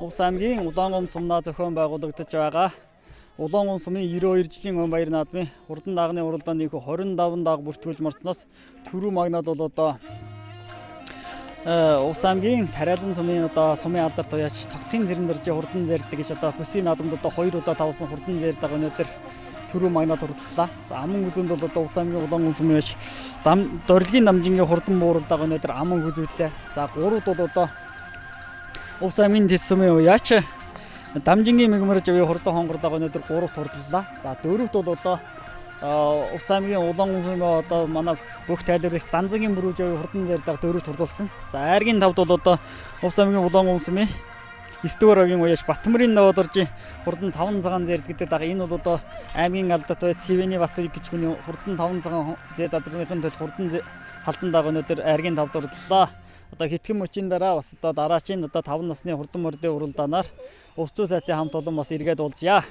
Увс аймгийн Улаангом сумнаа зохион байгуулагдаж байгаа Улаангом сумын 92 жилийн өн баяр наадмын хурдан дагны уралдаанд 25 даг бүртгүүлж марснаас түрүү магнад бол одоо Увс аймгийн Тариалан сумын одоо сумын алдарт уяач тогтын зэрэн дөржи хурдан зэрдэг гэж одоо бүсийн наадамд одоо 2 удаа тавсан хурдан зэрдэг өнөөдөр түрүү магнад хурлаа. За аман үзүнд бол одоо Увс аймгийн Улаангом сумын уяач дорилгийн намжингийн хурдан бууралдааг өнөөдөр аман үзүүллээ. За 3-д бол одоо Увс аймгийн Тэс сумын уяач Дамжингийн мэгмэрж авийн хурдан хонгордог өнөөдөр 3-т хурлаа. За 4-т бол одоо Увс аймгийн Улаангом сумын одоо манай бүх тайлбарлагч Данзангийн бүрүүж авийн хурдан зэрдэг 4-т хурлсан. За айргийн 5-д бол одоо Увс аймгийн Улаангом сумын 9-р огийн уяач Батмөрийн Навадоржийн хурдан 5 цагаан зэрд гэдэг дага энэ бол одоо аймгийн алдат бай Цэвэний Батыг гэж хүний хурдан 5 цагаан зэрд азрын төл хурдан халзан дага өнөөдөр айргийн 5-д хурлаа. Одоо хэтгэн мөчийн дараа бас одоо дараачийн одоо 5 насны хурдан мордын уралдаанаар Увс зүй сайтын хамт олон бас эргээд уулзъя.